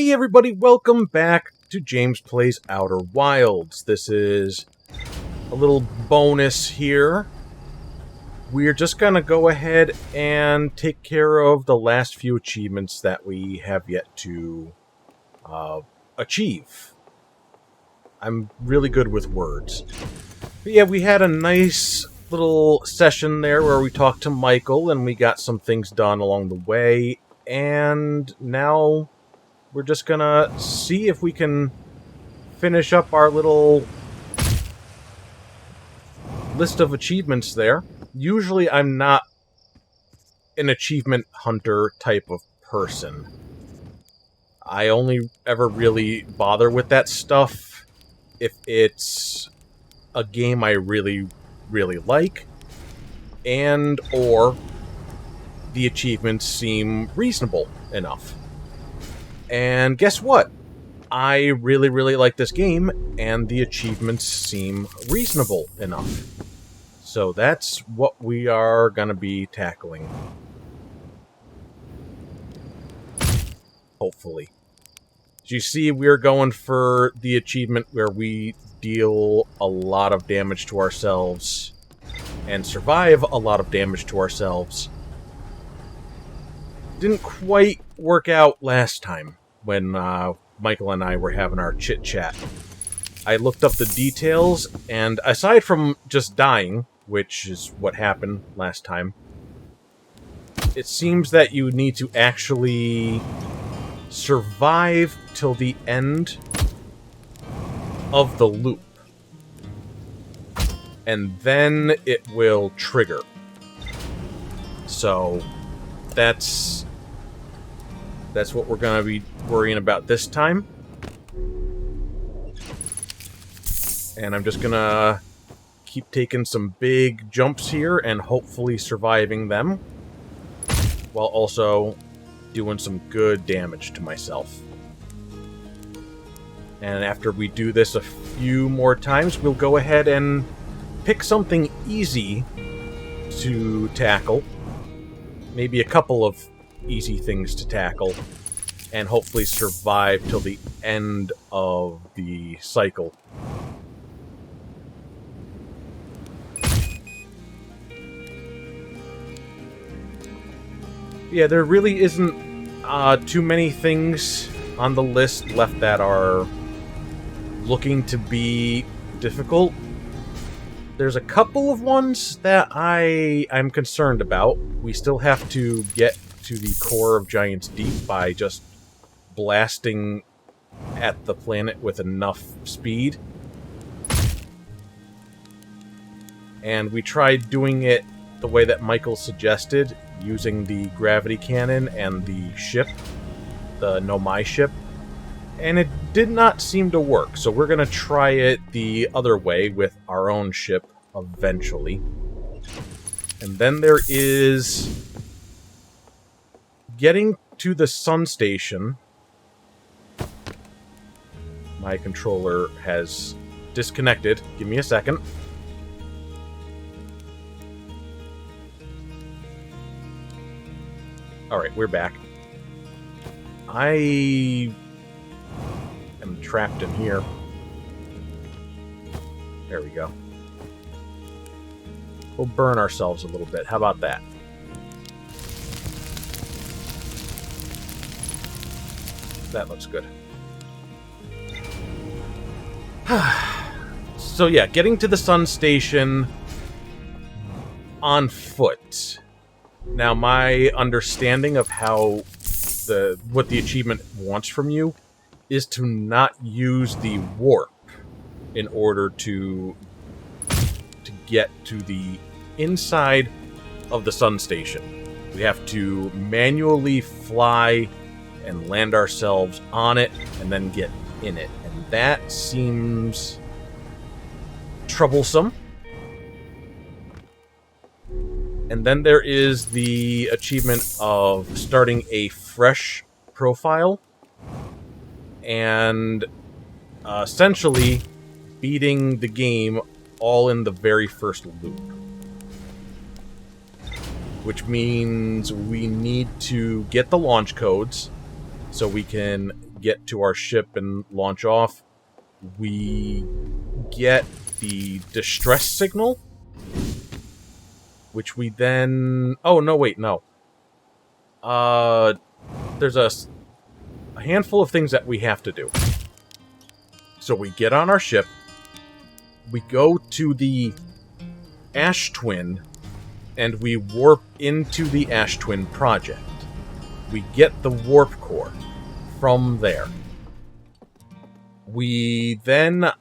Hey everybody, welcome back to James Plays Outer Wilds. This is a little bonus here. We're just gonna go ahead and take care of the last few achievements that we have yet to achieve. I'm really good with words. But yeah, we had a nice little session there where we talked to Michael and we got some things done along the way. And now we're just gonna see if we can finish up our little list of achievements there. Usually I'm not an achievement hunter type of person. I only ever really bother with that stuff if it's a game I really, really like, and or the achievements seem reasonable enough. And guess what? I really, really like this game, and the achievements seem reasonable enough. So that's what we are going to be tackling. Hopefully. As you see, we're going for the achievement where we deal a lot of damage to ourselves and survive a lot of damage to ourselves. Didn't quite work out last time when Michael and I were having our chit-chat. I looked up the details, and aside from just dying, which is what happened last time, it seems that you need to actually survive till the end of the loop. And then it will trigger. So that's what we're going to be worrying about this time. And I'm just going to keep taking some big jumps here and hopefully surviving them, while also doing some good damage to myself. And after we do this a few more times, we'll go ahead and pick something easy to tackle. Maybe a couple of easy things to tackle, and hopefully survive till the end of the cycle. Yeah, there really isn't too many things on the list left that are looking to be difficult. There's a couple of ones that I'm concerned about. We still have to get to the core of Giant's Deep by just blasting at the planet with enough speed. And we tried doing it the way that Michael suggested, using the gravity cannon and the ship, the Nomai ship, and it did not seem to work, so we're going to try it the other way with our own ship eventually. And then there is getting to the sun station. My controller has disconnected. Give me a second. Alright, we're back. I am trapped in here. There we go. We'll burn ourselves a little bit. How about that? That looks good. So yeah, getting to the sun station on foot. Now, my understanding of how what the achievement wants from you is to not use the warp in order to get to the inside of the sun station. We have to manually fly and land ourselves on it and then get in it. And that seems troublesome. And then there is the achievement of starting a fresh profile and essentially beating the game all in the very first loop. Which means we need to get the launch codes so we can get to our ship and launch off, we get the distress signal, which we then... Oh, no, wait, no. There's a handful of things that we have to do. So we get on our ship, we go to the Ash Twin, and we warp into the Ash Twin project. We get the warp core from there. We then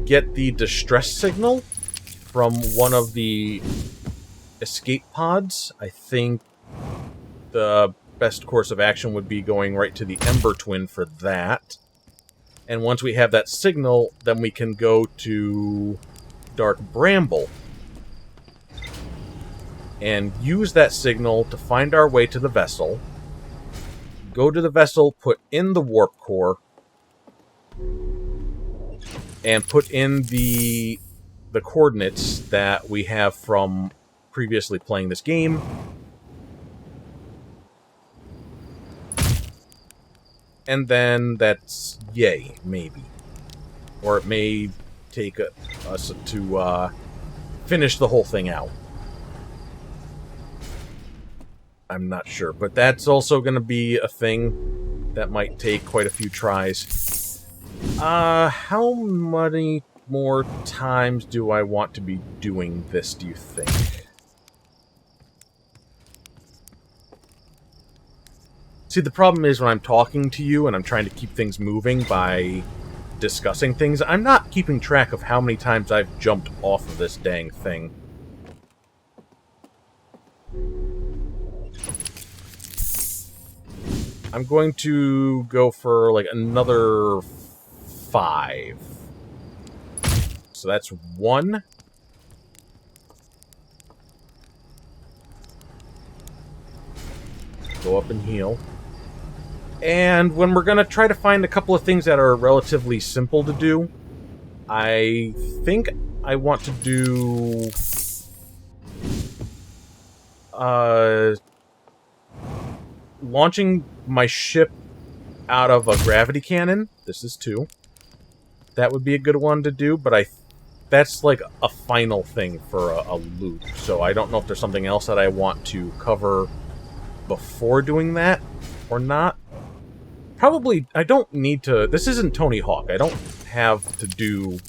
get the distress signal from one of the escape pods. I think the best course of action would be going right to the Ember Twin for that. And once we have that signal, then we can go to Dark Bramble and use that signal to find our way to the vessel, go to the vessel, put in the warp core, and put in the coordinates that we have from previously playing this game. And then that's yay, maybe. Or it may take us to finish the whole thing out. I'm not sure, but that's also going to be a thing that might take quite a few tries. How many more times do I want to be doing this, do you think? See, the problem is when I'm talking to you and I'm trying to keep things moving by discussing things, I'm not keeping track of how many times I've jumped off of this dang thing. I'm going to go for, like, another 5. So that's 1. Go up and heal. And when we're going to try to find a couple of things that are relatively simple to do, I think I want to do... launching my ship out of a gravity cannon. This is 2. That would be a good one to do, but that's like a final thing for a loop. So I don't know if there's something else that I want to cover before doing that or not. Probably, I don't need to... This isn't Tony Hawk. I don't have to do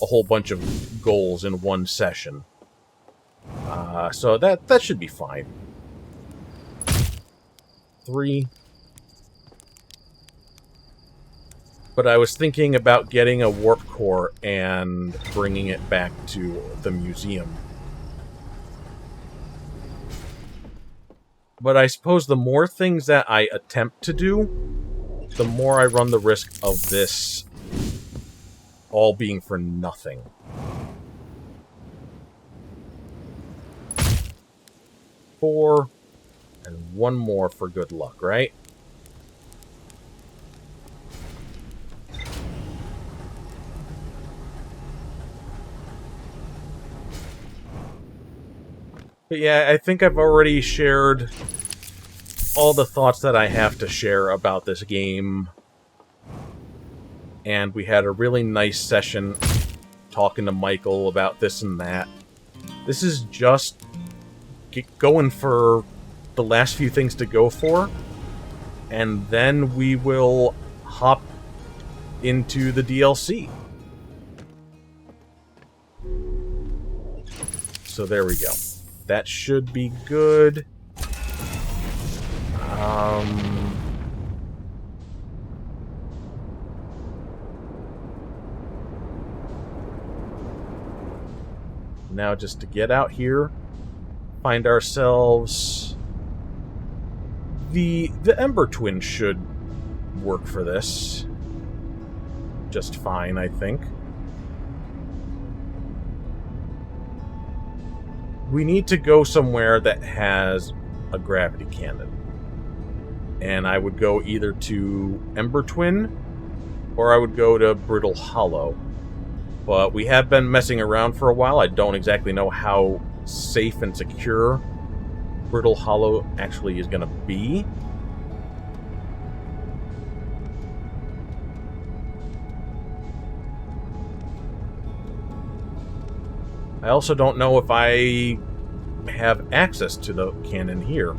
a whole bunch of goals in one session. So that should be fine. 3. But I was thinking about getting a warp core and bringing it back to the museum. But I suppose the more things that I attempt to do, the more I run the risk of this all being for nothing. 4, and 1 more for good luck, right? But yeah, I think I've already shared all the thoughts that I have to share about this game. And we had a really nice session talking to Michael about this and that. This is just going for the last few things to go for. And then we will hop into the DLC. So there we go. That should be good. Now just to get out here, find ourselves... The Ember Twin should work for this. Just fine, I think. We need to go somewhere that has a gravity cannon. And I would go either to Ember Twin, or I would go to Brittle Hollow. But we have been messing around for a while. I don't exactly know how safe and secure Brittle Hollow actually is going to be. I also don't know if I have access to the cannon here.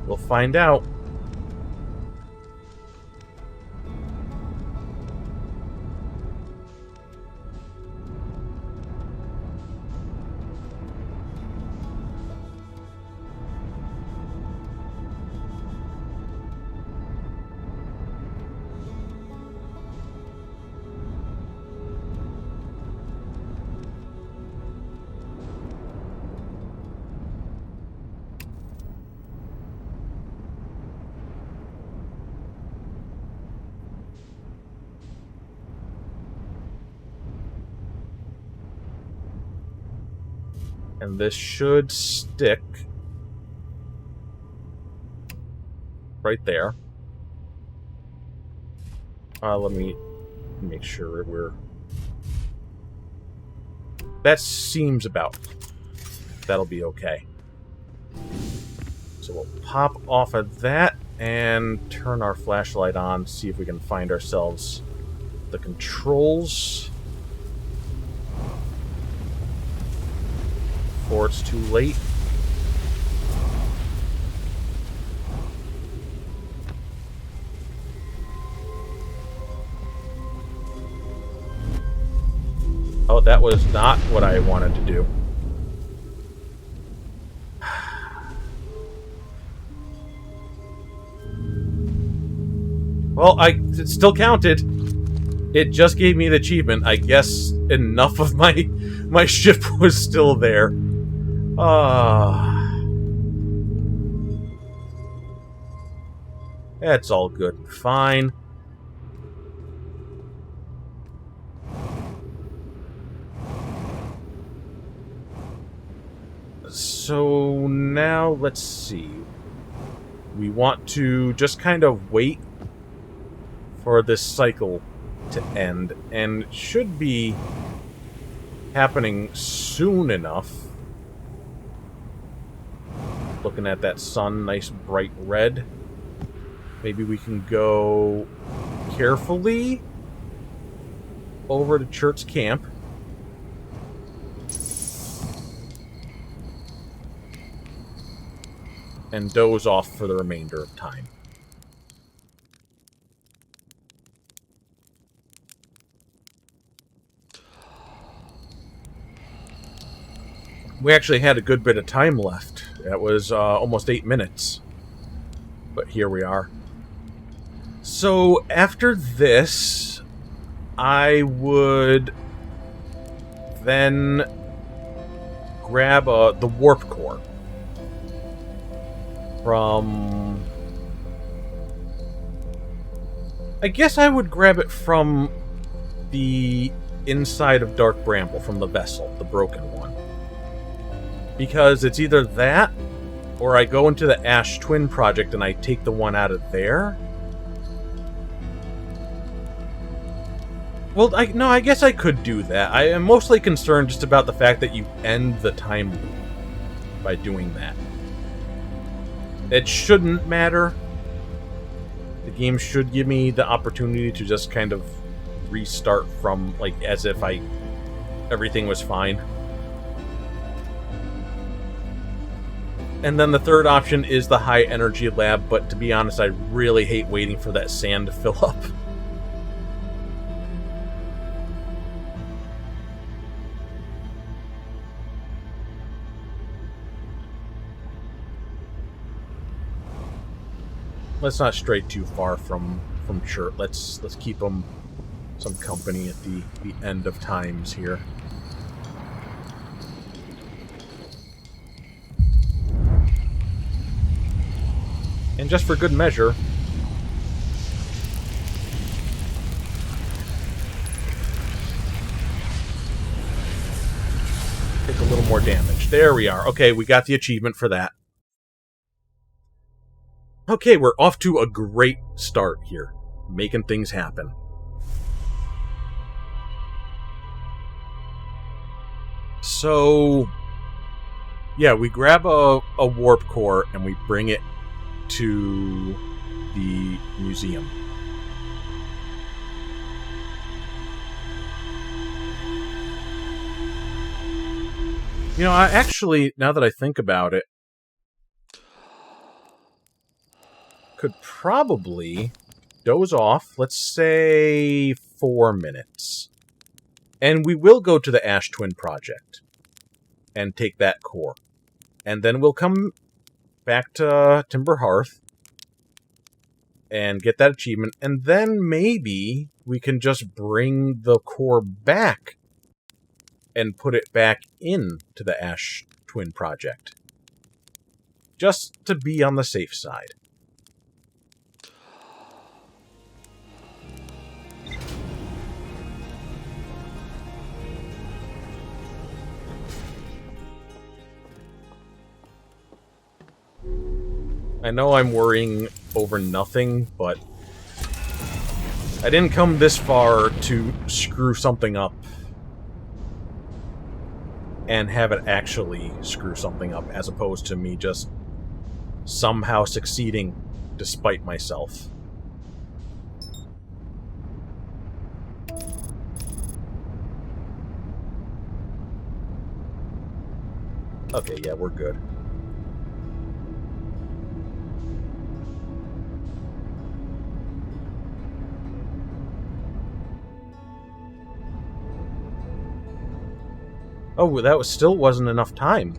We'll find out. And this should stick right there. Let me make sure we're... That seems about... That'll be okay. So we'll pop off of that and turn our flashlight on, see if we can find ourselves the controls. Before it's too late. Oh, that was not what I wanted to do. Well, it still counted. It just gave me the achievement. I guess enough of my ship was still there. That's all good and fine. So now, let's see. We want to just kind of wait for this cycle to end, and it should be happening soon enough. Looking at that sun, nice bright red. Maybe we can go carefully over to Church Camp. And doze off for the remainder of time. We actually had a good bit of time left. That was almost 8 minutes. But here we are. So after this, I would then grab the warp core from... I guess I would grab it from the inside of Dark Bramble, from the vessel, the broken one. Because it's either that, or I go into the Ash Twin project and I take the one out of there. Well, I guess I could do that. I am mostly concerned just about the fact that you end the time loop by doing that. It shouldn't matter. The game should give me the opportunity to just kind of restart from, like, as if everything was fine. And then the third option is the high energy lab, but to be honest, I really hate waiting for that sand to fill up. Let's not stray too far from Chert. Let's keep them some company at the end of times here. And just for good measure, take a little more damage. There we are. Okay, we got the achievement for that. Okay, we're off to a great start here, making things happen. So, yeah, we grab a warp core and we bring it to the museum. You know, I actually, now that I think about it, could probably doze off, let's say 4 minutes. And we will go to the Ash Twin Project and take that core. And then we'll come back to Timber Hearth and get that achievement. And then maybe we can just bring the core back and put it back into the Ash Twin Project. Just to be on the safe side. I know I'm worrying over nothing, but I didn't come this far to screw something up and have it actually screw something up, as opposed to me just somehow succeeding despite myself. Okay, yeah, we're good. Oh, that still wasn't enough time.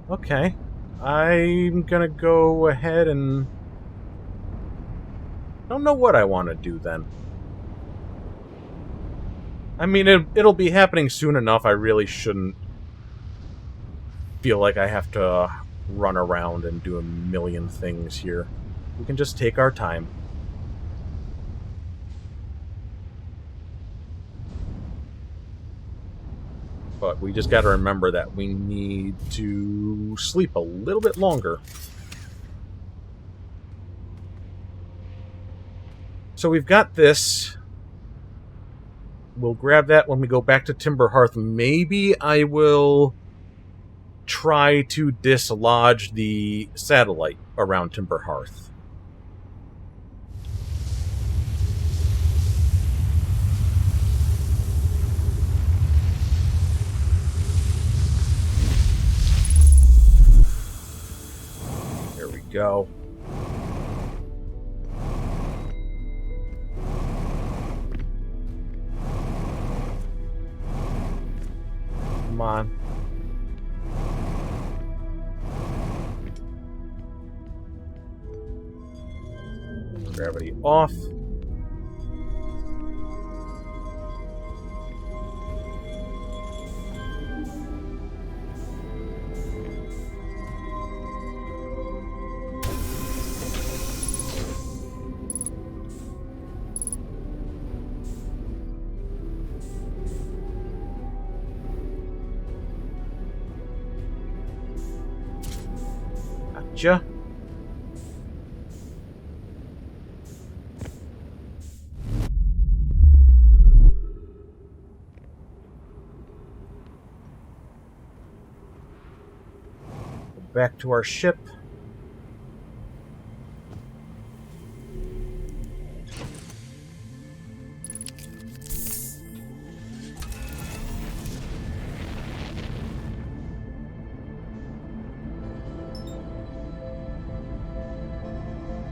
Okay. I'm gonna go ahead and... I don't know what I want to do then. I mean, it'll be happening soon enough. I really shouldn't feel like I have to run around and do a million things here. We can just take our time. But we just got to remember that we need to sleep a little bit longer. So we've got this. We'll grab that when we go back to Timber Hearth. Maybe I will try to dislodge the satellite around Timber Hearth. There we go. Come on. Gravity off. Gotcha. Back to our ship.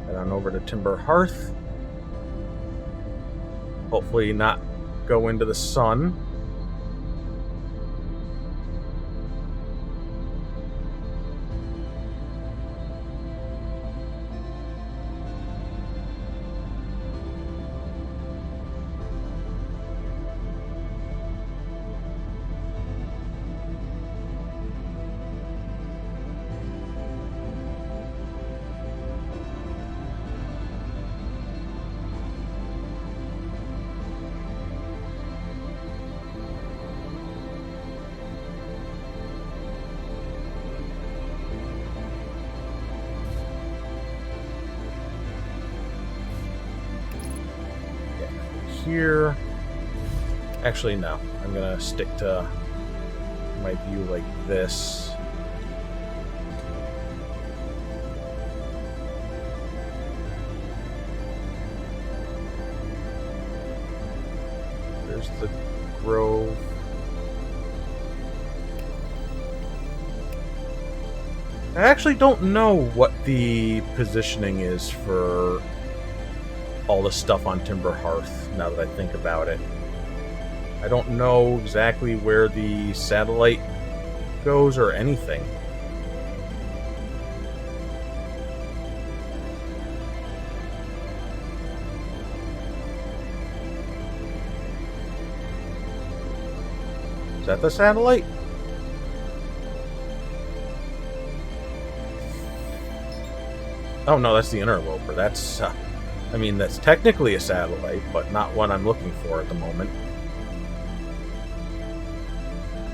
Head on over to Timber Hearth. Hopefully not go into the sun. Here. Actually, no. I'm gonna stick to my view like this. There's the grove. I actually don't know what the positioning is for all the stuff on Timber Hearth, now that I think about it. I don't know exactly where the satellite goes or anything. Is that the satellite? Oh no, that's the interloper. That's, I mean, that's technically a satellite, but not one I'm looking for at the moment.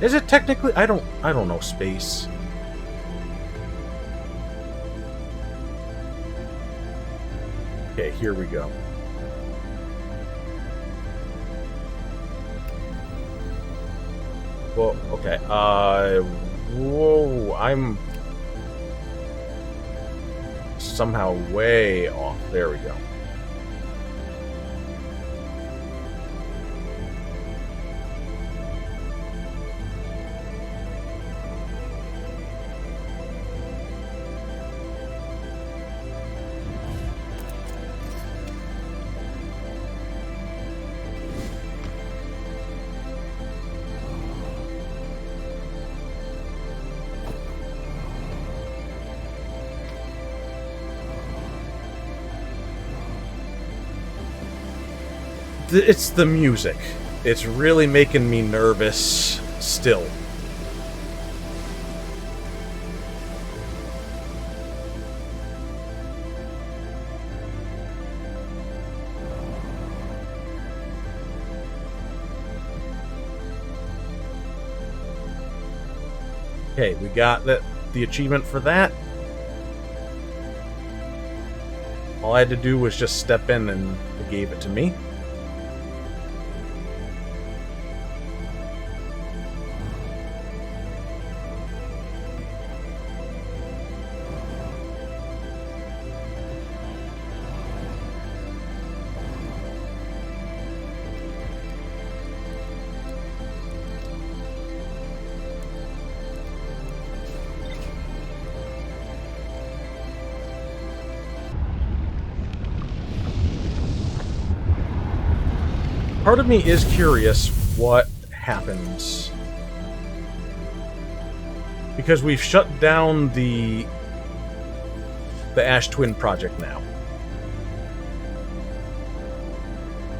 Is it technically? I don't know space. Okay, here we go. Well, okay. Whoa, I'm somehow way off. There we go. It's the music. It's really making me nervous still. Okay, we got the achievement for that. All I had to do was just step in and it gave it to me. Part of me is curious what happens. Because we've shut down the Ash Twin project now.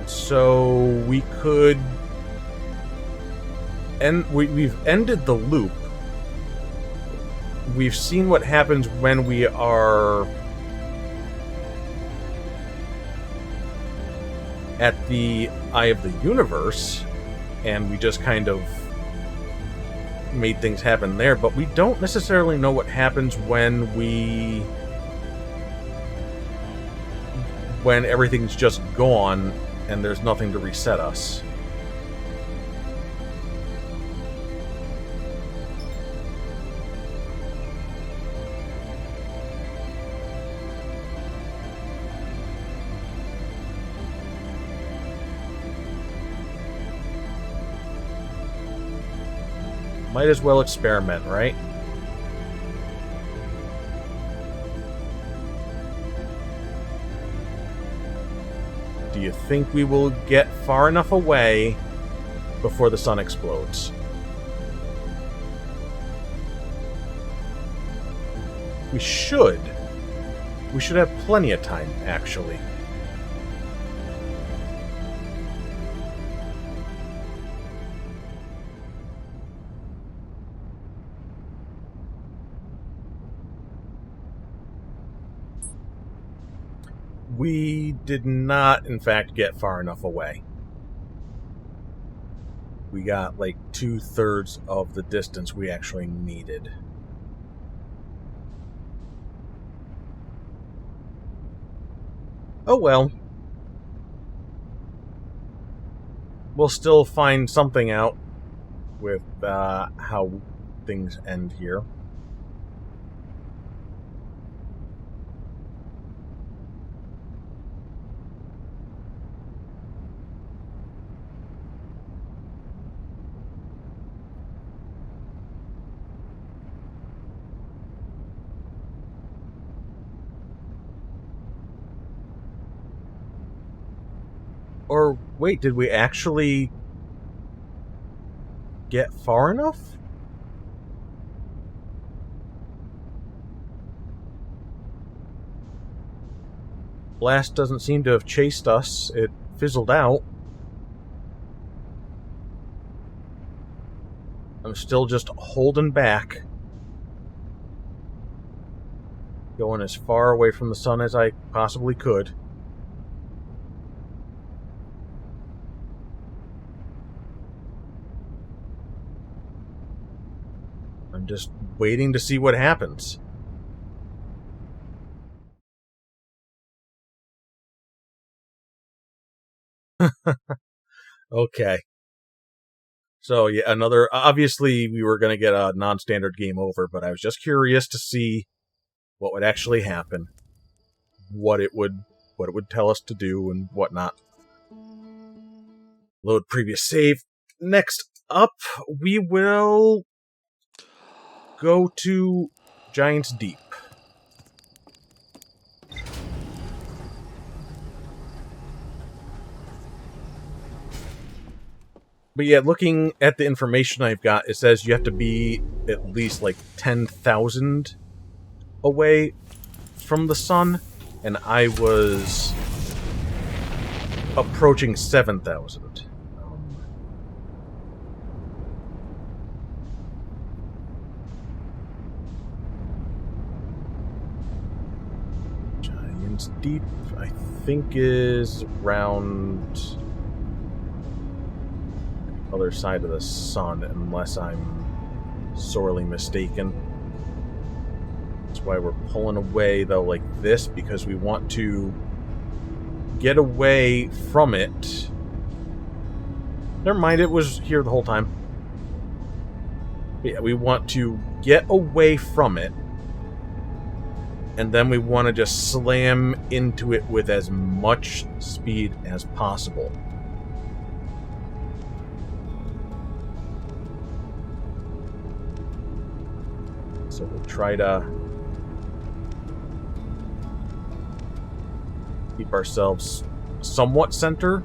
So we could... we've ended the loop. We've seen what happens when we are at the Eye of the Universe, and we just kind of made things happen there, but we don't necessarily know what happens when everything's just gone and there's nothing to reset us. Might as well experiment, right? Do you think we will get far enough away before the sun explodes? We should. We should have plenty of time, actually. We did not, in fact, get far enough away. We got like 2/3 of the distance we actually needed. Oh well. We'll still find something out with how things end here. Or, wait, did we actually get far enough? Blast doesn't seem to have chased us. It fizzled out. I'm still just holding back. Going as far away from the sun as I possibly could. I'm just waiting to see what happens. Okay. So, yeah, another... Obviously, we were going to get a non-standard game over, but I was just curious to see what would actually happen. What it would tell us to do and whatnot. Load previous save. Next up, we will go to Giant's Deep. But yeah, looking at the information I've got, it says you have to be at least like 10,000 away from the sun, and I was approaching 7,000. Giant's Deep, I think, is around the other side of the sun, unless I'm sorely mistaken. That's why we're pulling away, though, like this, because we want to get away from it. Never mind, it was here the whole time. But yeah, we want to get away from it, and then we want to just slam into it with as much speed as possible. So we'll try to keep ourselves somewhat center.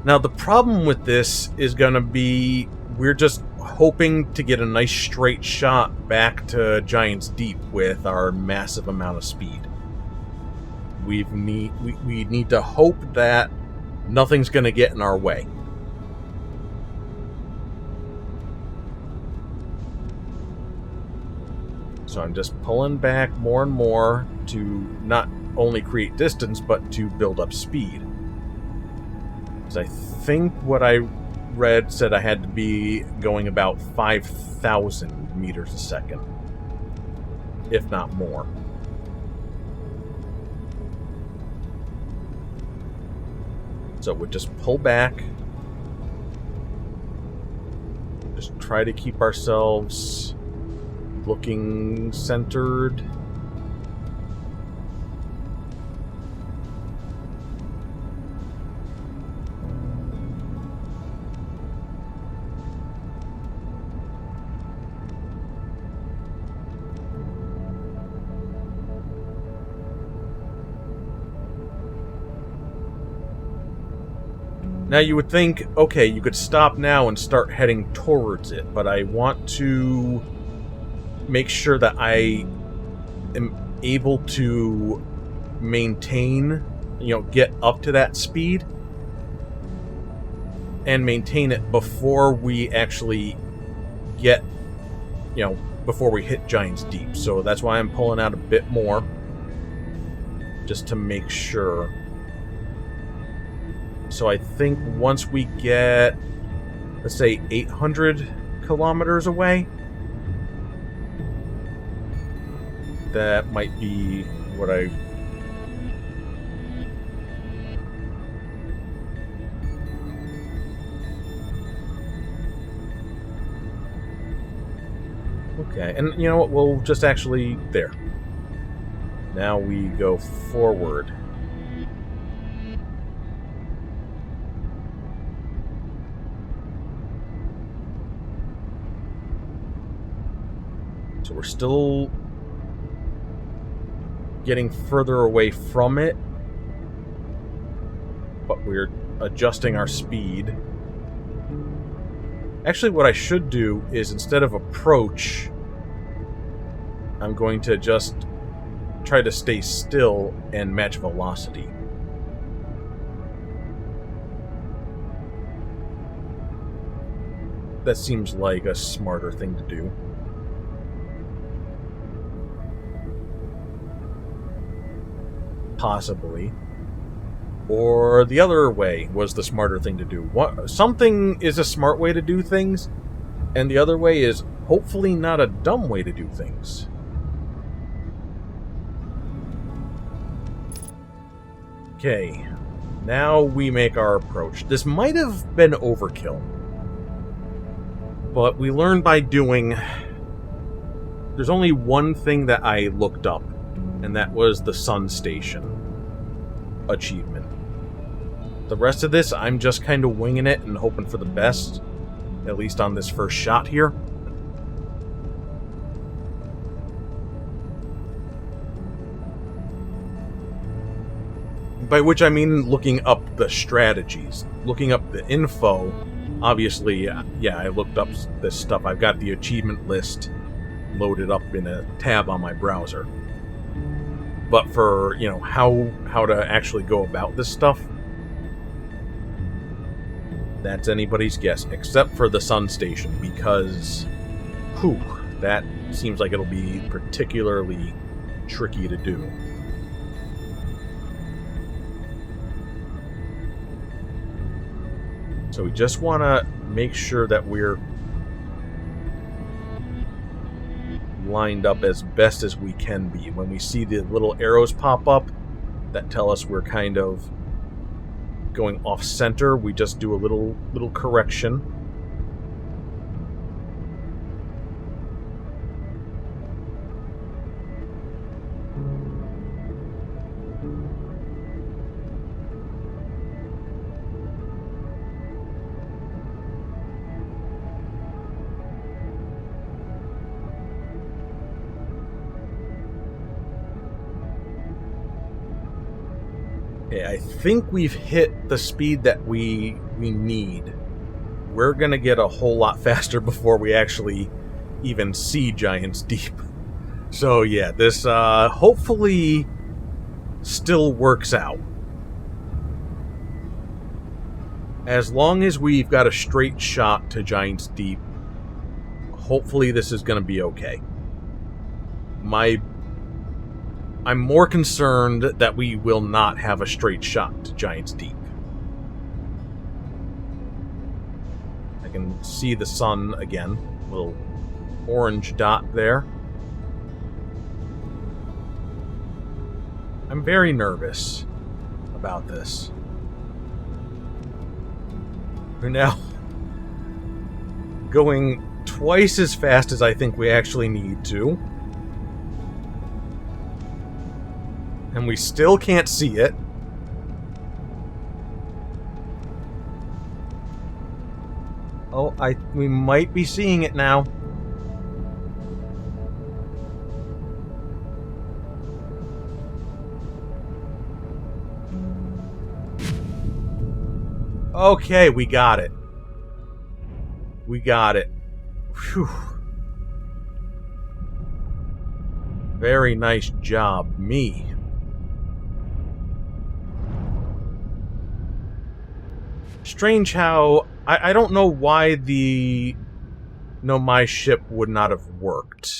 Now, the problem with this is going to be we're just hoping to get a nice straight shot back to Giant's Deep with our massive amount of speed. We need to hope that nothing's going to get in our way. So I'm just pulling back more and more to not only create distance, but to build up speed. Because I think what I read said I had to be going about 5,000 meters a second, if not more. So we'll just pull back. Just try to keep ourselves looking centered. Now you would think, okay, you could stop now and start heading towards it, but I want to make sure that I am able to maintain, get up to that speed and maintain it before we actually get, before we hit Giant's Deep. So that's why I'm pulling out a bit more, just to make sure. So I think once we get, let's say, 800 kilometers away, that might be what I... Okay, and you know what, we'll just actually... There. Now we go forward. So we're still getting further away from it. We're adjusting our speed. Actually, what I should do is, instead of approach, I'm going to just try to stay still and match velocity. That seems like a smarter thing to do. Possibly. Or the other way was the smarter thing to do. Something is a smart way to do things, and the other way is hopefully not a dumb way to do things. Okay, now we make our approach. This might have been overkill, but we learned by doing... There's only one thing that I looked up, and that was the Sun Station achievement. The rest of this, I'm just kind of winging it and hoping for the best, at least on this first shot here. By which I mean looking up the strategies, looking up the info. Obviously, yeah, I looked up this stuff. I've got the achievement list loaded up in a tab on my browser. But for, you know, how to actually go about this stuff, that's anybody's guess, except for the Sun Station, because, whew, that seems like it'll be particularly tricky to do. So we just want to make sure that we're lined up as best as we can be. When we see the little arrows pop up that tell us we're kind of going off center, we just do a little correction. I think we've hit the speed that we need. We're gonna get a whole lot faster before we actually even see Giant's Deep. So yeah, this hopefully still works out. As long as we've got a straight shot to Giant's Deep, hopefully this is gonna be okay. I'm more concerned that we will not have a straight shot to Giant's Deep. I can see the sun again, little orange dot there. I'm very nervous about this. We're now going twice as fast as I think we actually need to. And we still can't see it. Oh, we might be seeing it now. Okay, we got it. We got it. Whew. Very nice job, me. Strange how... I don't know why the my ship would not have worked.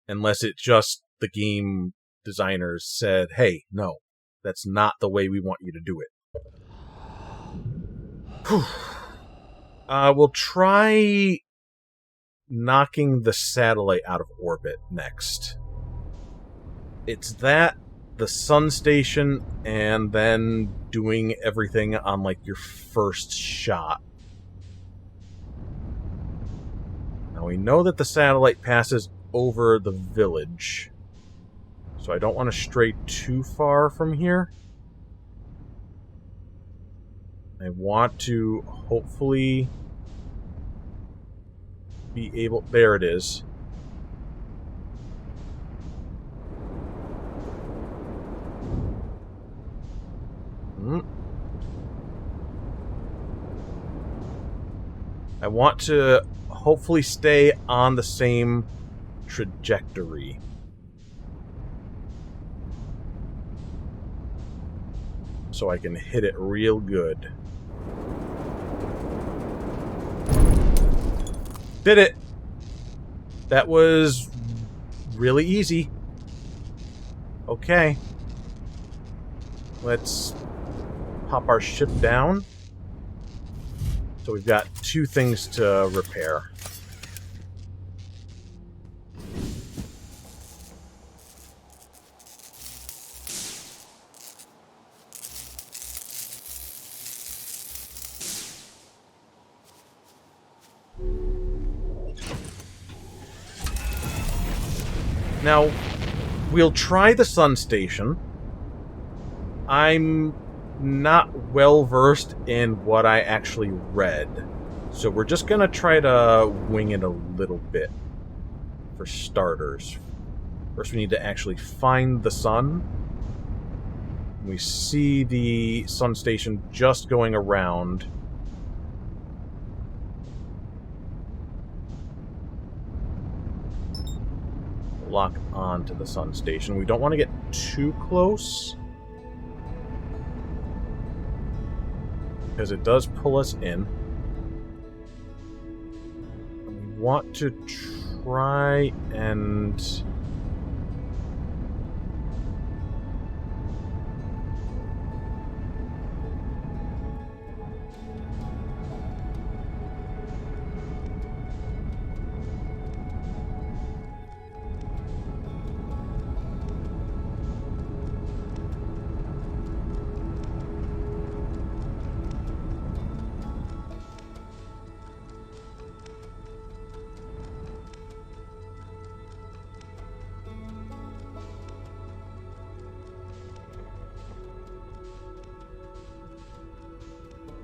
Unless it just the game designers said, hey, no, that's not the way we want you to do it. Whew. We'll try knocking the satellite out of orbit next. It's that, the Sun Station, and then doing everything on, like, your first shot. Now, we know that the satellite passes over the village, so I don't want to stray too far from here. I want to hopefully be able... There it is. I want to hopefully stay on the same trajectory. So I can hit it real good. Did it! That was really easy. Okay. Let's pop our ship down. So we've got 2 things to repair. Now, we'll try the sun station. I'm not well versed in what I actually read, so we're just gonna try to wing it a little bit for starters. First, we need to actually find the sun. We see the sun station just going around. Lock onto the sun station. We don't want to get too close, because it does pull us in. We want to try and...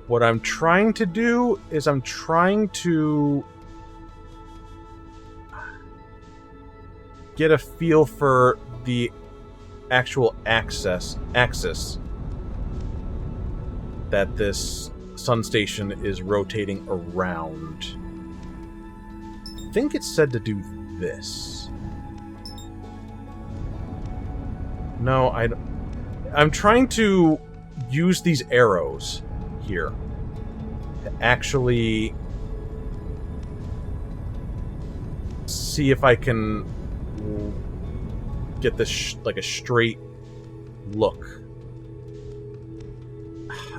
What I'm trying to do is I'm trying to get a feel for the actual axis that this sun station is rotating around. I think it's said to do this. No, I'm trying to use these arrows here to actually see if I can get this like a straight look.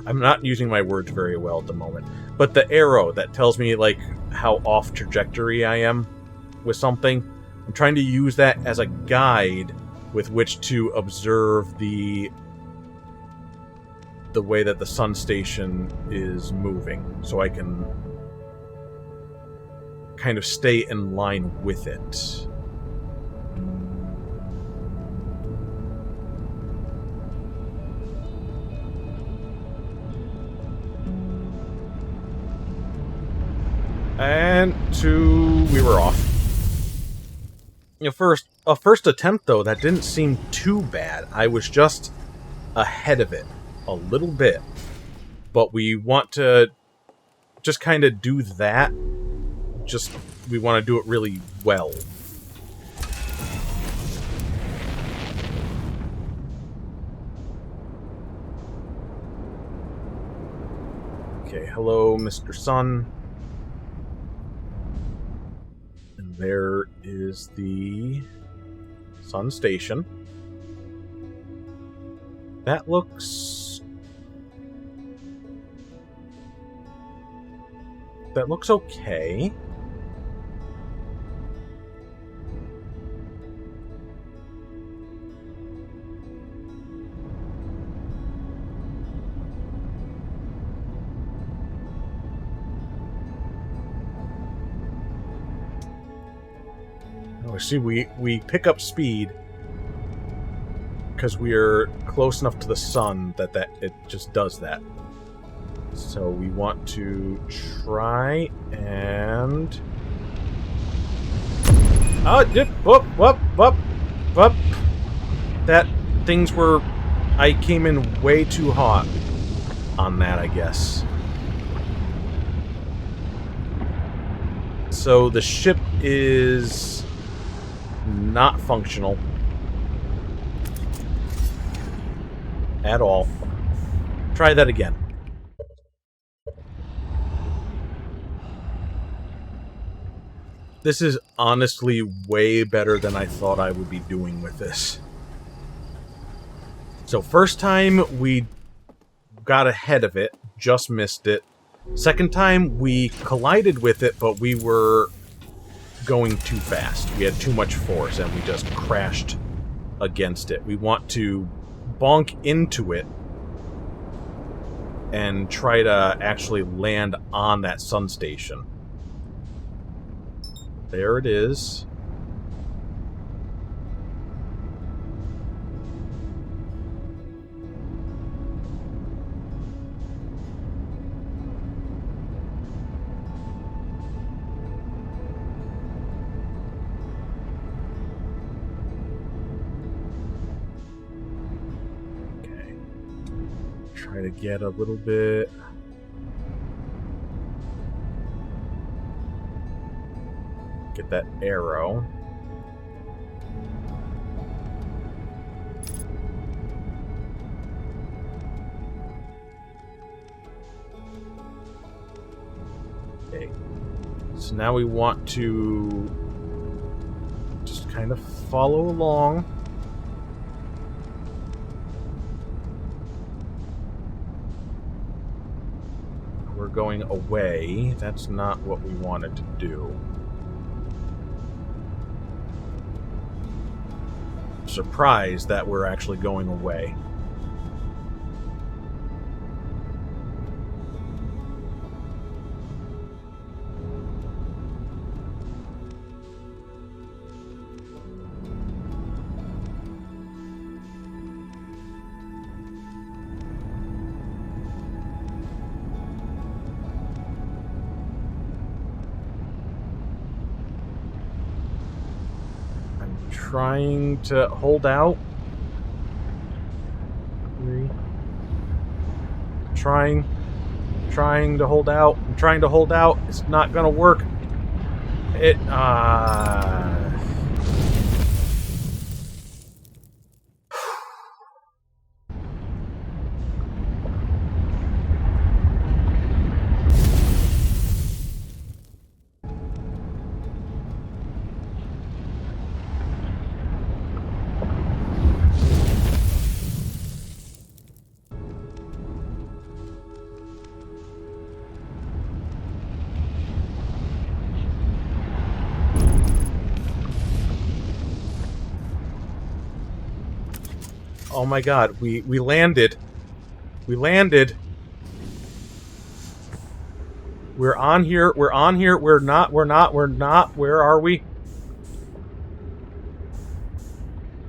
I'm not using my words very well at the moment, but the arrow that tells me like how off trajectory I am with something, I'm trying to use that as a guide with which to observe the way that the sun station is moving, so I can kind of stay in line with it. And we were off. First attempt though, that didn't seem too bad. I was just ahead of it a little bit, but we want to just kind of do that. We want to do it really well. Okay, hello, Mr. Sun. And there is the sun station. That looks okay. Oh, see, we pick up speed because we are close enough to the sun that it just does that. So we want to try and... Oh, whoop. That things were... I came in way too hot on that, I guess. So the ship is not functional at all. Try that again. This is honestly way better than I thought I would be doing with this. So first time we got ahead of it, just missed it. Second time we collided with it, but we were going too fast. We had too much force and we just crashed against it. We want to bonk into it and try to actually land on that sun station. There it is. Okay. Try to get a little bit... Get that arrow. Okay. So now we want to just kind of follow along. We're going away. That's not what we wanted to do. Surprised that we're actually going away. Trying to hold out. Trying to hold out. I'm trying to hold out. It's not gonna work. Oh my god, we landed. We landed. We're on here. We're on here. We're not. Where are we?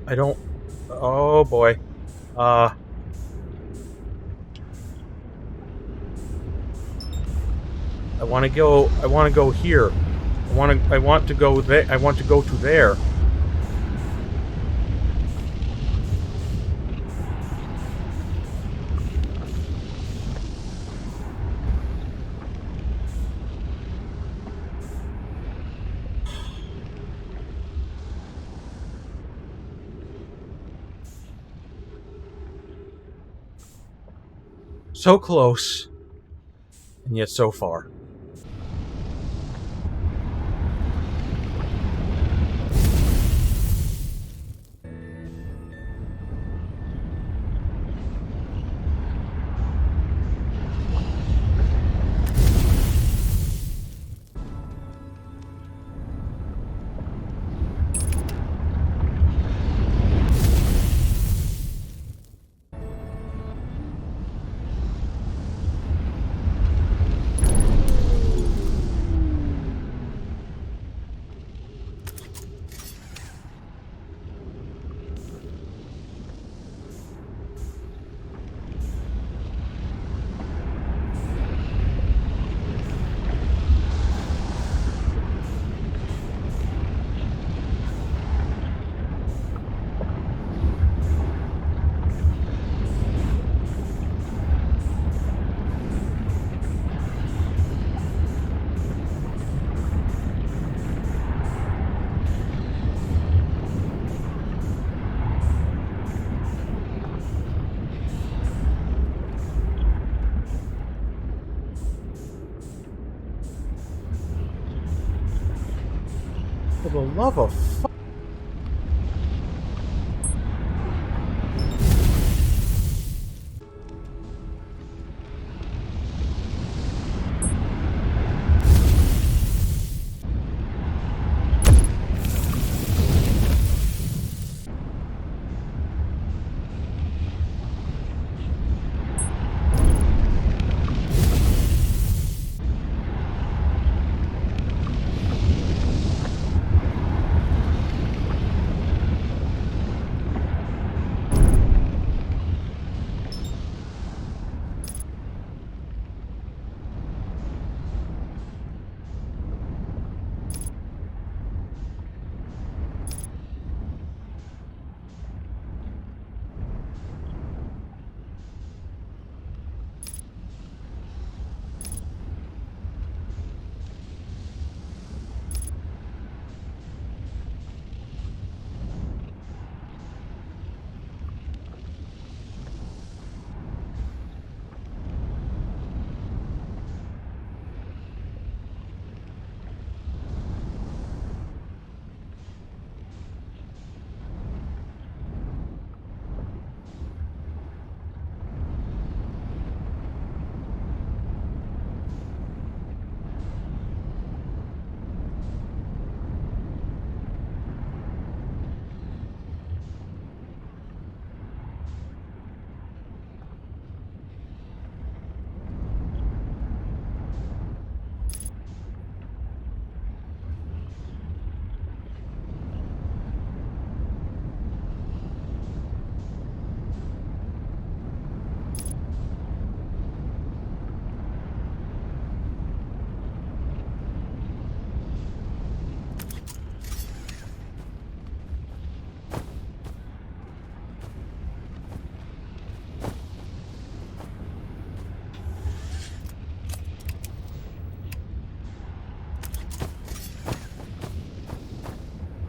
I don't... Oh boy. I want to go here. I want to go there. I want to go to there. So close, and yet so far. For the love of fuck.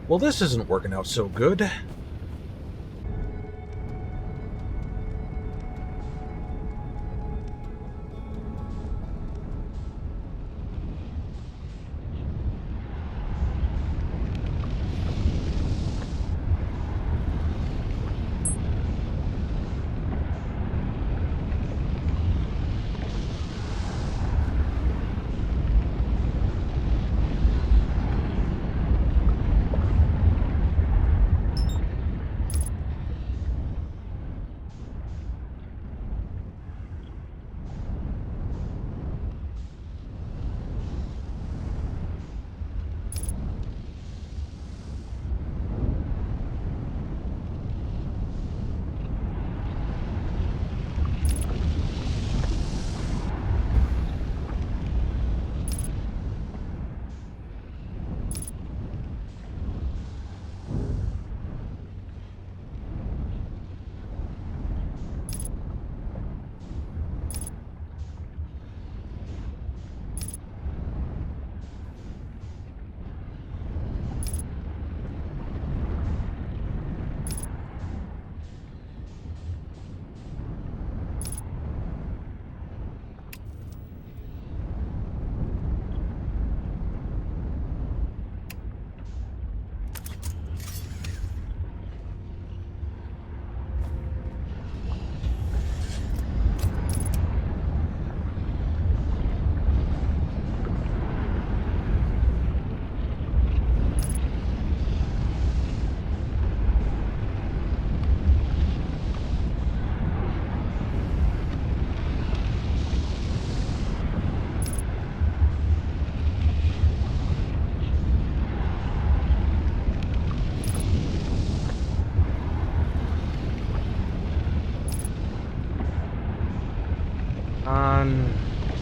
Well, this isn't working out so good.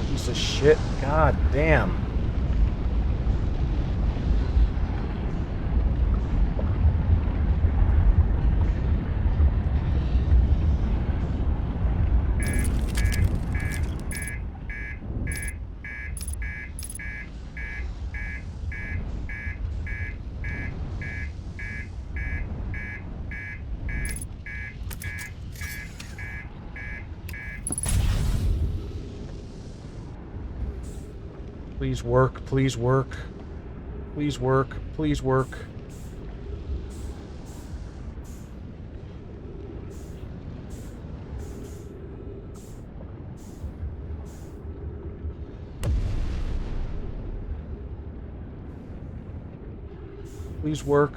Piece of shit. God damn. Please work, please work. Please work. Please work. Please work.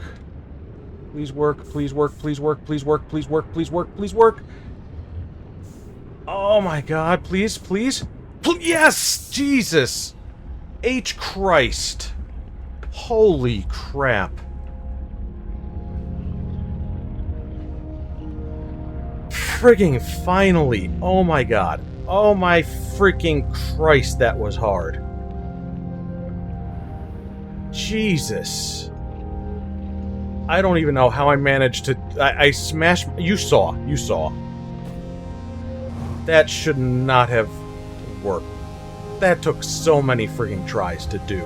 Please work. Please work. Please work. Please work. Please work. Please work. Please work. Oh my god. Please. Please. Yes! Jesus! H. Christ. Holy crap. Frigging finally. Oh my god. Oh my freaking Christ, that was hard. Jesus. I don't even know how I managed to... I smashed... You saw. You saw. That should not have worked. That took so many freaking tries to do.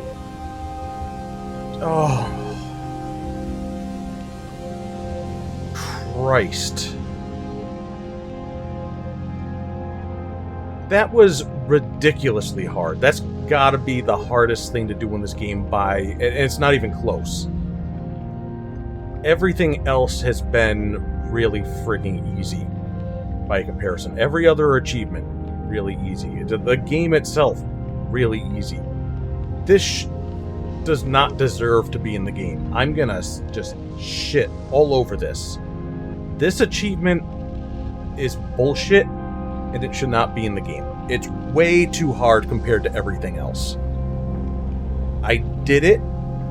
Oh. Christ. That was ridiculously hard. That's gotta be the hardest thing to do in this game by... And it's not even close. Everything else has been really frigging easy by comparison. Every other achievement, really easy. The game itself, really easy. This does not deserve to be in the game. I'm gonna just shit all over this. This achievement is bullshit, and it should not be in the game. It's way too hard compared to everything else. I did it.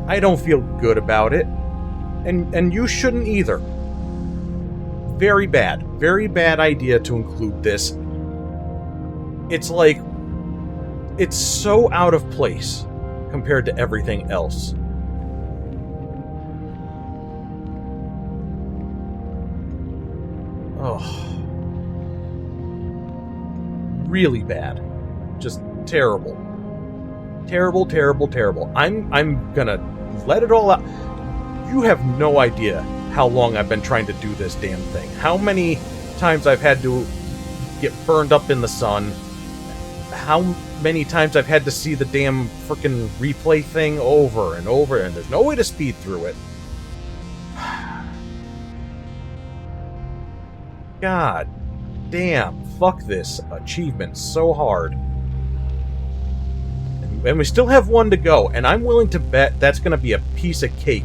I don't feel good about it. And you shouldn't either. Very bad. Very bad idea to include this. It's like... It's so out of place compared to everything else. Oh. Really bad. Just terrible. Terrible, terrible, terrible. I'm gonna let it all out. You have no idea how long I've been trying to do this damn thing. How many times I've had to get burned up in the sun. How many times I've had to see the damn frickin' replay thing over and over, and there's no way to speed through it. God damn, fuck this achievement so hard. And we still have one to go, and I'm willing to bet that's going to be a piece of cake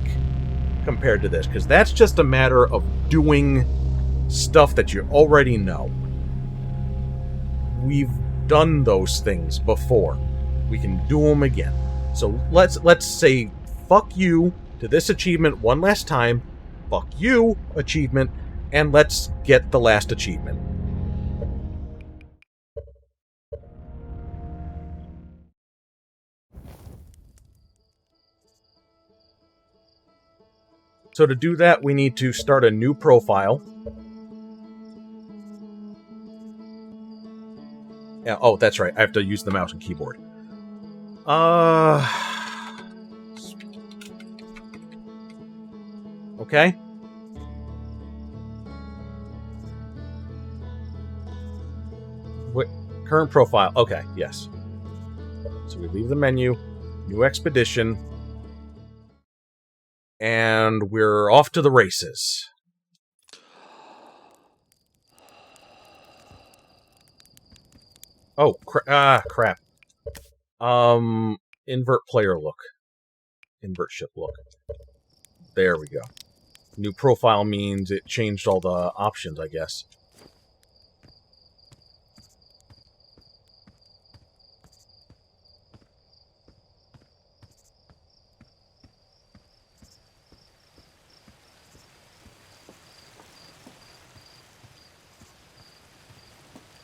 compared to this, because that's just a matter of doing stuff that you already know. We've done those things before. We can do them again. So let's say fuck you to this achievement one last time. Fuck you, achievement, and let's get the last achievement. So to do that, we need to start a new profile. Yeah, oh, that's right. I have to use the mouse and keyboard. Okay. What? Current profile. Okay, yes. So we leave the menu. New expedition. And we're off to the races. Oh, crap. Invert player look. Invert ship look. There we go. New profile means it changed all the options, I guess.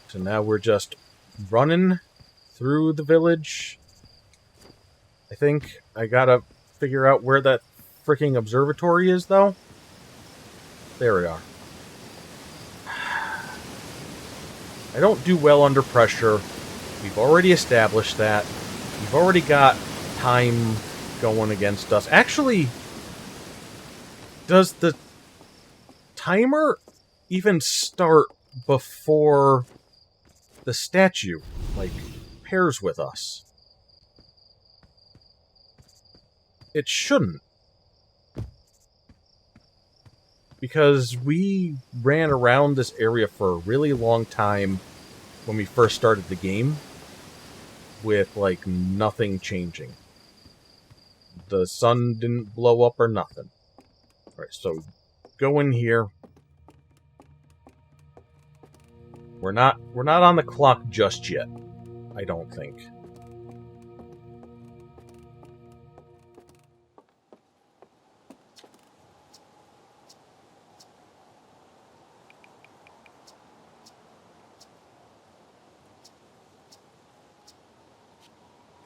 So now we're just running through the village. I think I gotta figure out where that freaking observatory is, though. There we are. I don't do well under pressure. We've already established that. We've already got time going against us. Actually, does the timer even start before the statue, like, pairs with us? it shouldn't. Because we ran around this area for a really long time when we first started the game with, like, nothing changing. The sun didn't blow up or nothing. Alright, so go in here. We're not on the clock just yet, I don't think.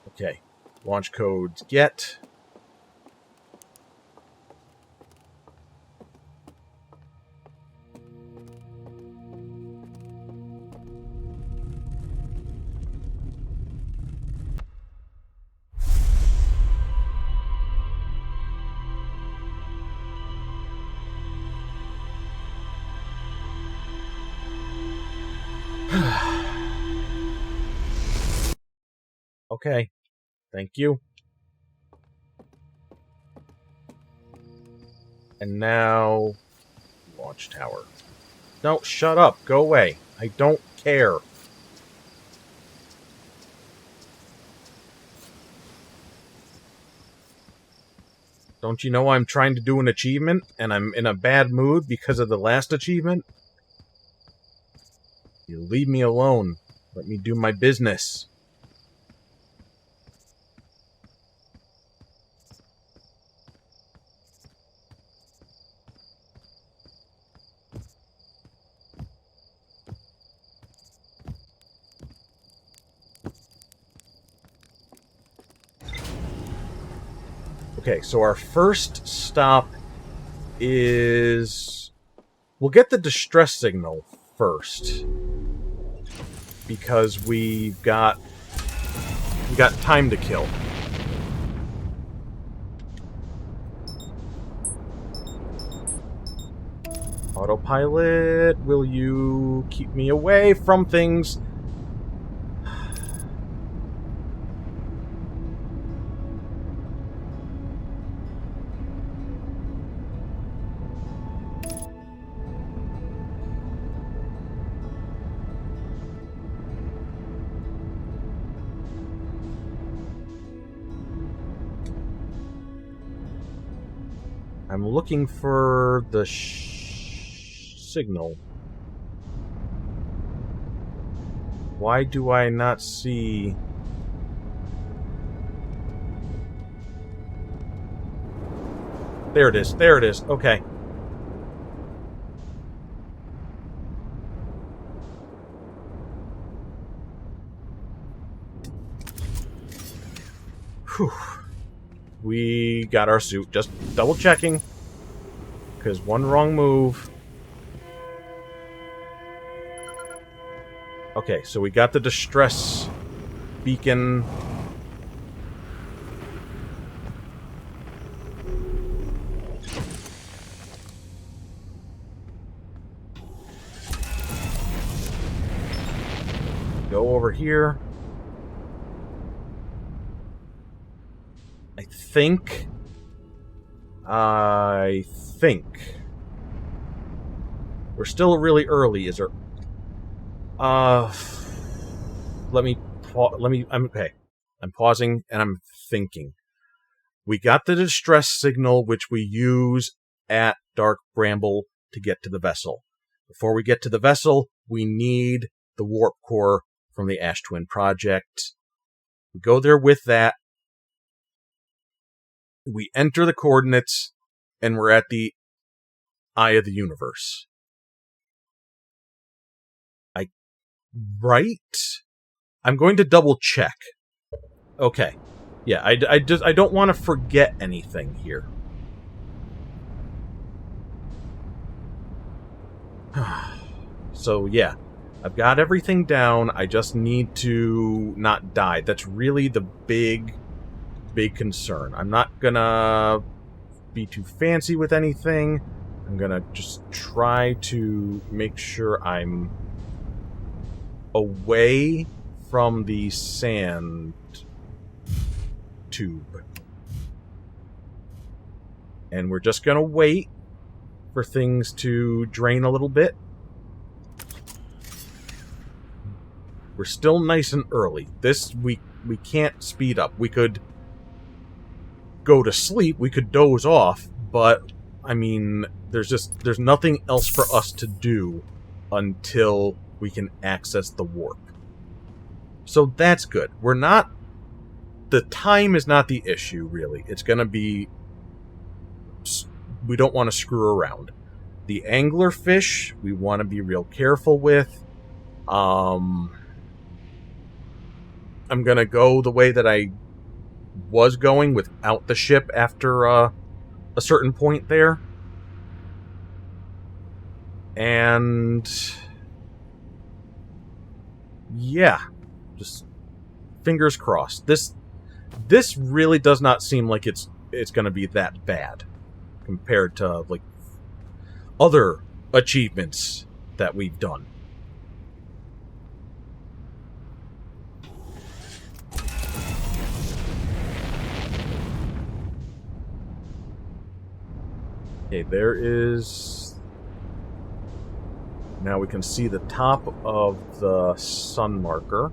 Okay. Launch codes get. Okay. Thank you. And now... launch tower. No, shut up. Go away. I don't care. Don't you know I'm trying to do an achievement, and I'm in a bad mood because of the last achievement? You leave me alone. Let me do my business. Okay, so our first stop is... we'll get the distress signal first. Because we've got time to kill. Autopilot, will you keep me away from things? I'm looking for the signal. Why do I not see... There it is. There it is. Okay. Whew. We got our suit. Just double checking. Because one wrong move. Okay, so we got the distress beacon. Go over here. I think we're still really early. Is there? I'm okay. I'm pausing and I'm thinking. We got the distress signal, which we use at Dark Bramble to get to the vessel. Before we get to the vessel, we need the warp core from the Ash Twin Project. We go there with that. We enter the coordinates, and we're at the Eye of the Universe. Right? I'm going to double check. Okay. Yeah, I don't want to forget anything here. So, yeah. I've got everything down. I just need to not die. That's really the big concern. I'm not gonna be too fancy with anything. I'm gonna just try to make sure I'm away from the sand tube. And we're just going to wait for things to drain a little bit. We're still nice and early. This, we can't speed up. We could go to sleep, we could doze off, but, I mean, there's nothing else for us to do until we can access the warp. So that's good. The time is not the issue, really. It's going to be... We don't want to screw around. The anglerfish, we want to be real careful with. I'm going to go the way that I was going without the ship after a certain point there. And... yeah. Just fingers crossed. This really does not seem like it's going to be that bad compared to, like, other achievements that we've done. Okay, there is... Now we can see the top of the sun marker.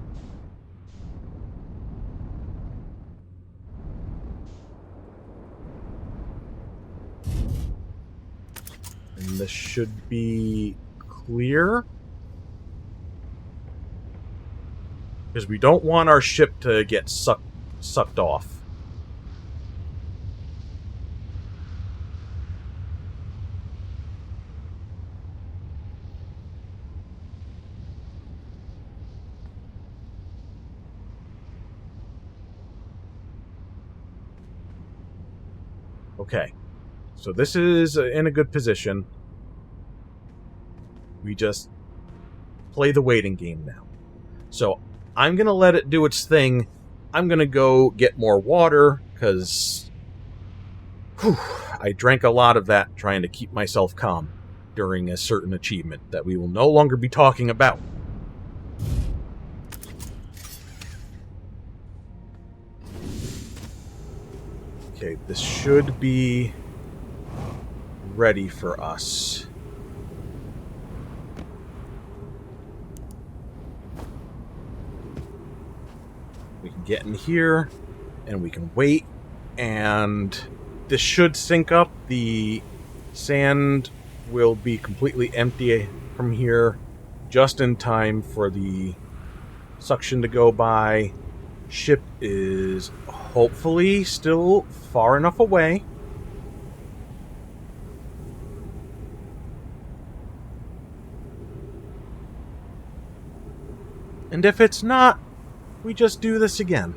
And this should be clear. Because we don't want our ship to get sucked off. Okay, so this is in a good position. We just play the waiting game now. So I'm going to let it do its thing. I'm going to go get more water, because I drank a lot of that trying to keep myself calm during a certain achievement that we will no longer be talking about. Okay, this should be ready for us. We can get in here, and we can wait, and this should sync up. The sand will be completely empty from here, just in time for the suction to go by. Ship is hopefully still far enough away. And if it's not, we just do this again.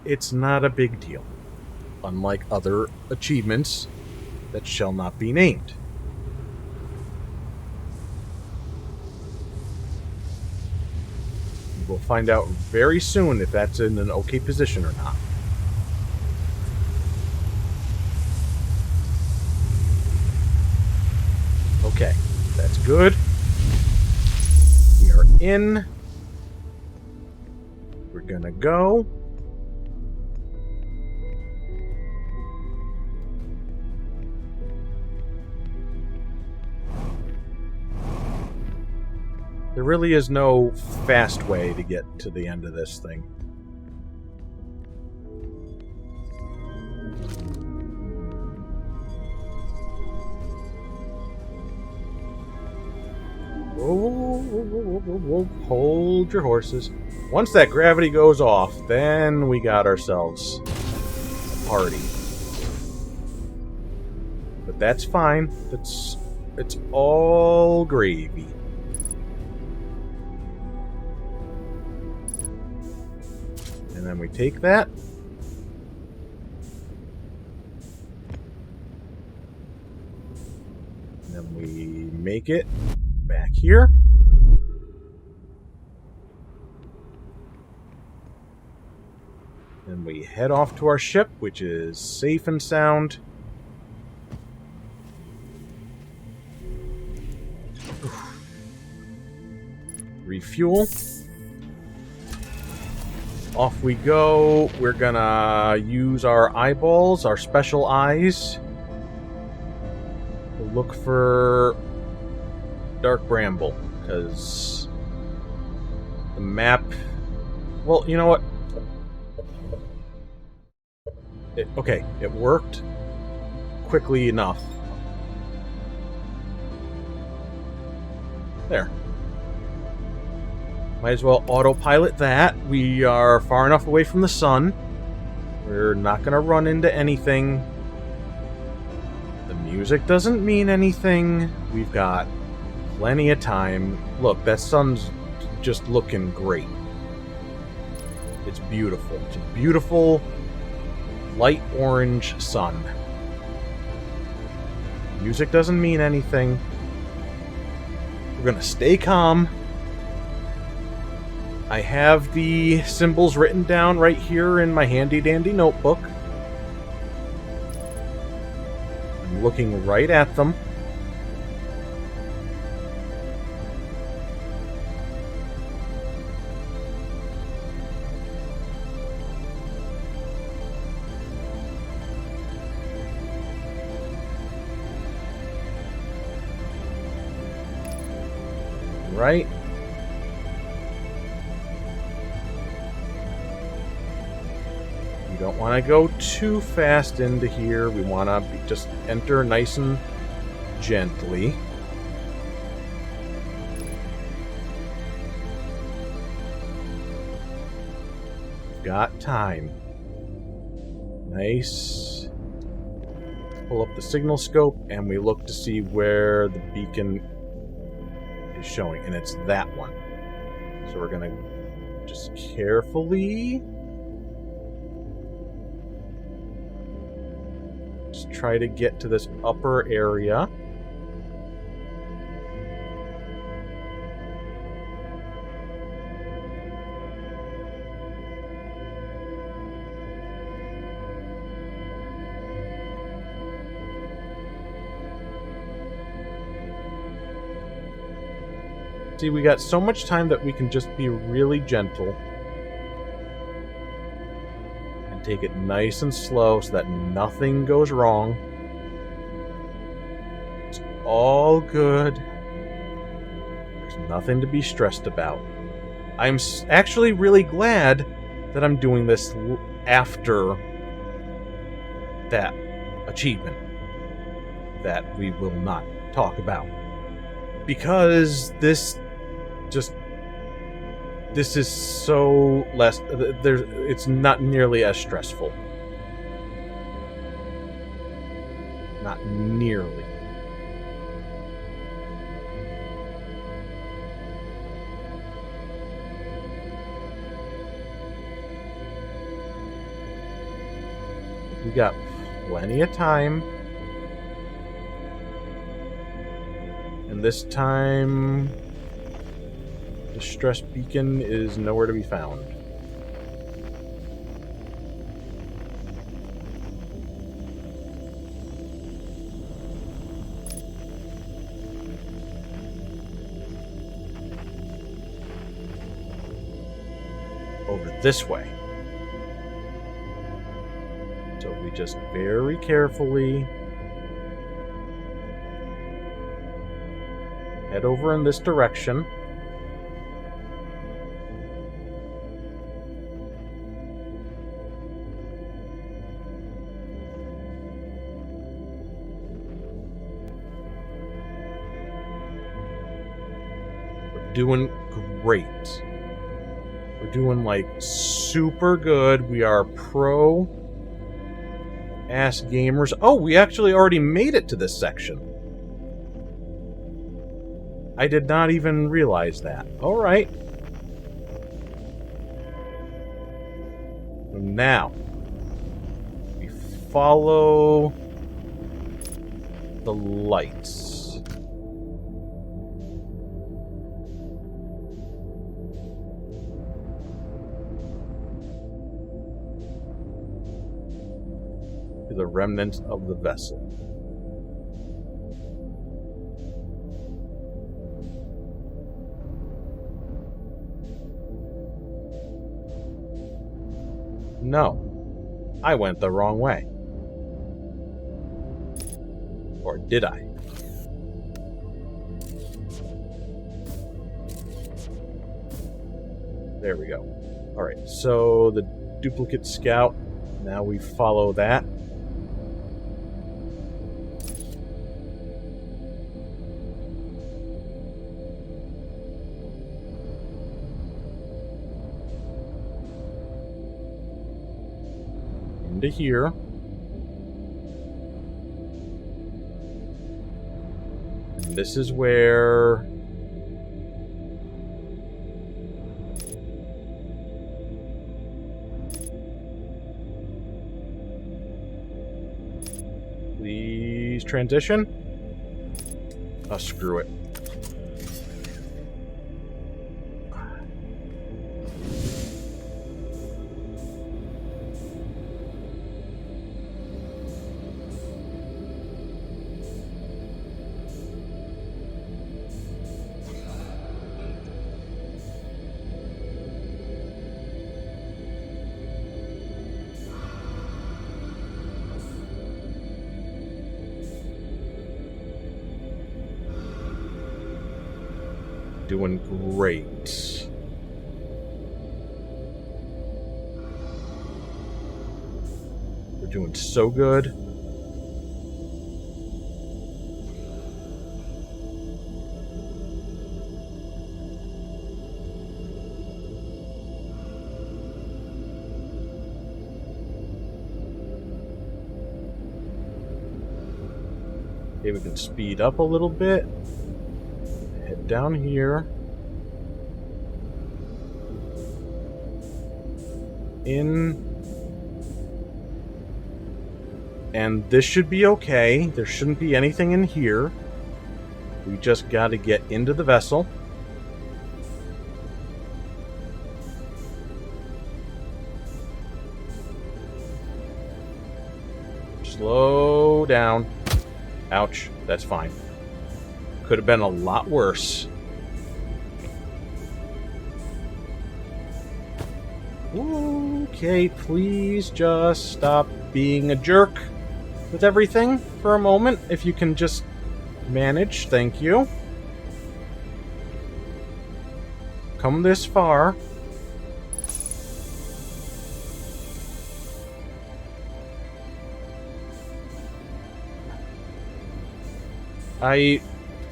It's not a big deal. Unlike other achievements that shall not be named. We'll find out very soon if that's in an okay position or not. Okay, that's good. We are in. We're gonna go. There really is no fast way to get to the end of this thing. Whoa, hold your horses. Once that gravity goes off, then we got ourselves a party. But that's fine. It's all gravy. And then we take that. And then we make it back here. And we head off to our ship, which is safe and sound. Refuel. Off we go. We're gonna use our eyeballs, our special eyes, We'll look for Dark Bramble, because the map... Well, you know what? Okay, it worked quickly enough. There. Might as well autopilot that. We are far enough away from the sun. We're not going to run into anything. The music doesn't mean anything. We've got plenty of time. Look, that sun's just looking great. It's beautiful. It's a beautiful light orange sun. Music doesn't mean anything. We're going to stay calm. I have the symbols written down right here in my handy-dandy notebook. I'm looking right at them. Right? We don't want to go too fast into here. We want to just enter nice and gently. Got time. Nice. Pull up the signal scope and we look to see where the beacon is showing, and it's that one. So we're gonna just carefully just try to get to this upper area. See, we got so much time that we can just be really gentle and take it nice and slow so that nothing goes wrong. It's all good. There's nothing to be stressed about. I'm actually really glad that I'm doing this after that achievement that we will not talk about. Because this is so less... it's not nearly as stressful. Not nearly. We got plenty of time. And this time... the stress beacon is nowhere to be found. Over this way. So we just very carefully head over in this direction. Doing great. We're doing like super good. We are pro ass gamers. Oh, we actually already made it to this section. I did not even realize that. All right. Now we follow the lights. The remnants of the vessel. No, I went the wrong way. Or did I? There we go. Alright, so the duplicate scout. Now we follow that. Into here. And this is where... Please transition. Oh, screw it. Doing great. We're doing so good. Okay, we can speed up a little bit. Head down here. In. And this should be okay. There shouldn't be anything in here. We just gotta get into the vessel. Slow down. Ouch. That's fine. Could have been a lot worse. Okay, please just stop being a jerk with everything for a moment. If you can just manage, thank you. Come this far.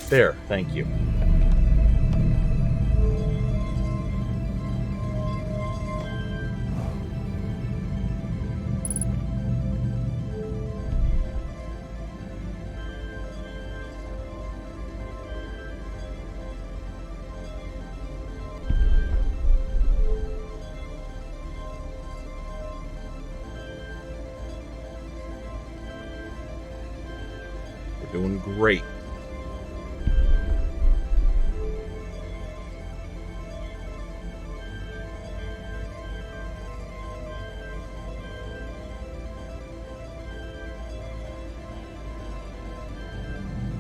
There, thank you. We're doing great.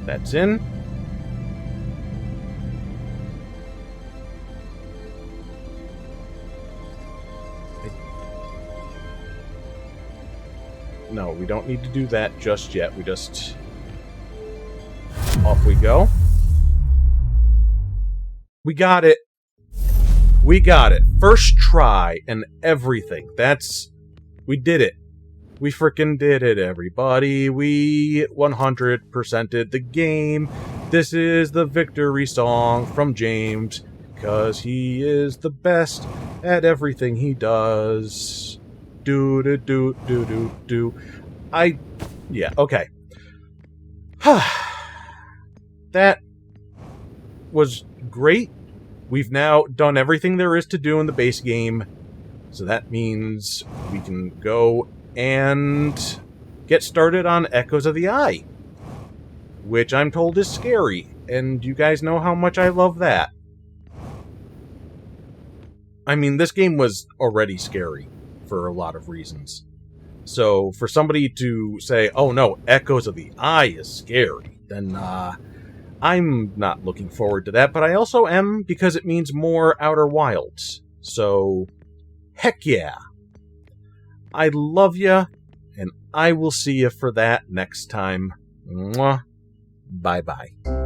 That's in. No, we don't need to do that just yet. We just... Off we go. We got it. We got it. First try and everything. We did it. We frickin' did it, everybody. We 100%ed the game. This is the victory song from James, because he is the best at everything he does. Do. Yeah, okay. That was great. We've now done everything there is to do in the base game, so that means we can go and get started on Echoes of the Eye, which I'm told is scary, and you guys know how much I love that. I mean, this game was already scary for a lot of reasons. So for somebody to say, oh no, Echoes of the Eye is scary, then I'm not looking forward to that, but I also am because it means more Outer Wilds. So, heck yeah. I love ya, and I will see you for that next time. Mwah. Bye-bye.